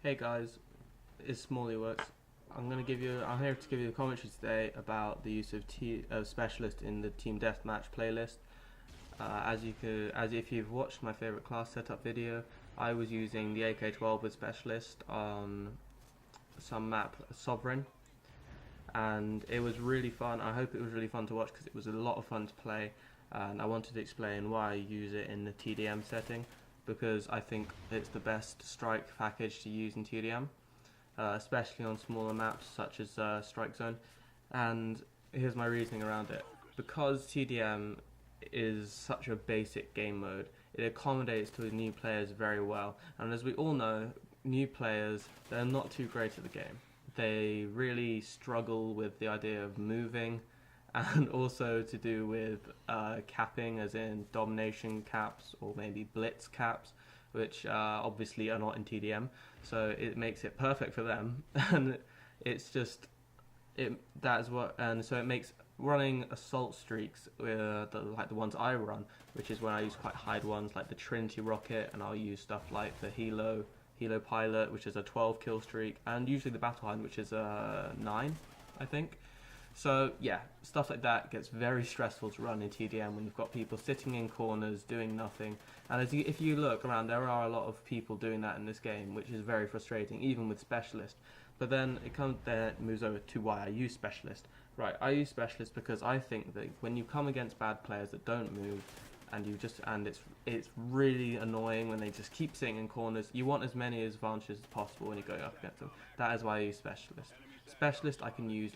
Hey guys, it's Smalley Works. I'm here to give you a commentary today about the use of specialist in the team deathmatch playlist. As if you've watched my favorite class setup video, I was using the AK-12 with specialist on some map Sovereign, and it was really fun. I hope it was really fun to watch because it was a lot of fun to play, and I wanted to explain why I use it in the TDM setting, because I think it's the best strike package to use in TDM, especially on smaller maps such as Strike Zone. And here's my reasoning around it. Because TDM is such a basic game mode, it accommodates to new players very well. And as we all know, new players, they're not too great at the game. They really struggle with the idea of moving, and also to do with capping, as in domination caps or maybe blitz caps, which obviously are not in TDM. So it makes it perfect for them, and it's just so it makes running assault streaks, like the ones I run, which is when I use quite high ones like the Trinity Rocket, and I'll use stuff like the Helo Pilot, which is a 12 kill streak, and usually the Battle Hind, which is a 9, I think. So yeah, stuff like that gets very stressful to run in TDM when you've got people sitting in corners doing nothing. And if you look around, there are a lot of people doing that in this game, which is very frustrating, even with Specialist. But then it moves over to why I use Specialist. Right, I use Specialist because I think that when you come against bad players that don't move, and it's really annoying when they just keep sitting in corners, you want as many advantages as possible when you're going up against them. That is why I use Specialist. Specialist, I can use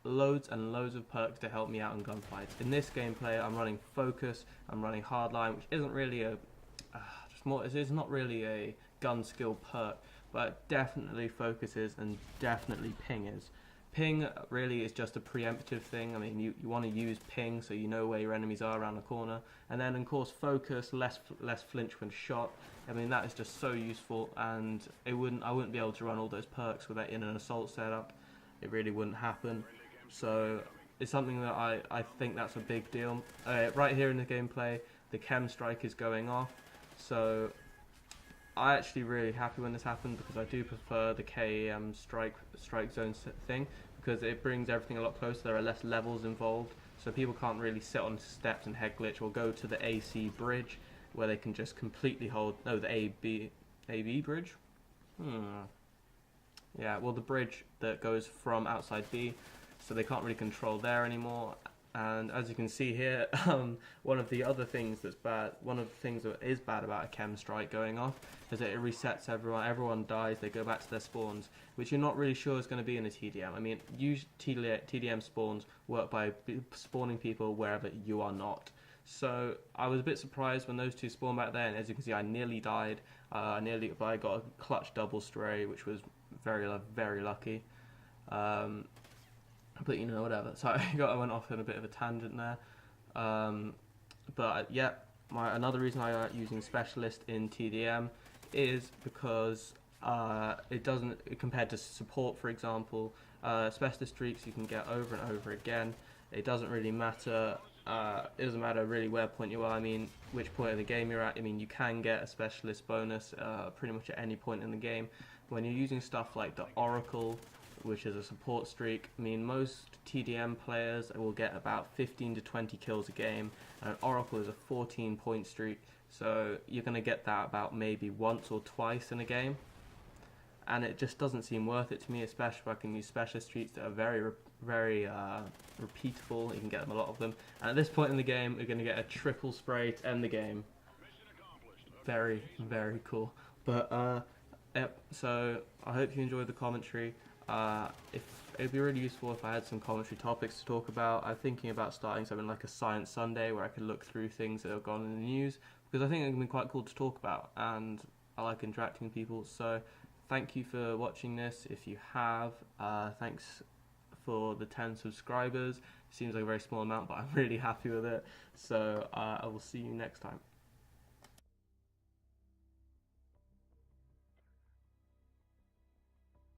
loads and loads of perks to help me out in gunfights. In this gameplay, I'm running Focus, I'm running Hardline, which isn't really it's not really a gun skill perk, but definitely focuses and definitely ping is. Ping really is just a preemptive thing. I mean, you want to use ping so you know where your enemies are around the corner, and then of course focus, less flinch when shot. I mean, that is just so useful, and I wouldn't be able to run all those perks with that in an assault setup. It really wouldn't happen. So it's something that I think that's a big deal. Right here in the gameplay, the chem strike is going off, so I actually really happy when this happened, because I do prefer the KEM strike zone thing, because it brings everything a lot closer. There are less levels involved, so people can't really sit on steps and head glitch or go to the AC bridge where they can just completely hold. No, the AB bridge. Yeah, well, the bridge that goes from outside B, so they can't really control there anymore. And as you can see here, one of the things that is bad about a chem strike going off is that it resets everyone. Everyone dies, they go back to their spawns, which you're not really sure is going to be in a TDM. I mean, TDM spawns work by spawning people wherever you are not. So I was a bit surprised when those two spawned back there, and as you can see, I nearly died. But I got a clutch double stray, which was very lucky. But you know, whatever. So I went off on a bit of a tangent there. But yeah, another reason I like using Specialist in TDM is because it doesn't, compared to support, for example, Specialist streaks you can get over and over again. It doesn't really matter. It doesn't matter really where point you are. I mean, which point of the game you're at. I mean, you can get a Specialist bonus pretty much at any point in the game. When you're using stuff like the Oracle, which is a support streak, I mean, most TDM players will get about 15 to 20 kills a game, and an Oracle is a 14-point streak, so you're going to get that about maybe once or twice in a game, and it just doesn't seem worth it to me, especially if I can use specialist streaks that are very repeatable. You can get them, a lot of them, and at this point in the game, you're going to get a triple spray to end the game. Very cool. But yep, so I hope you enjoyed the commentary. It'd be really useful if I had some commentary topics to talk about. I'm thinking about starting something like a Science Sunday where I could look through things that have gone in the news, because I think it can be quite cool to talk about, and I like interacting with people. So thank you for watching this. If you have, thanks for the 10 subscribers. Seems like a very small amount, but I'm really happy with it. So I will see you next time.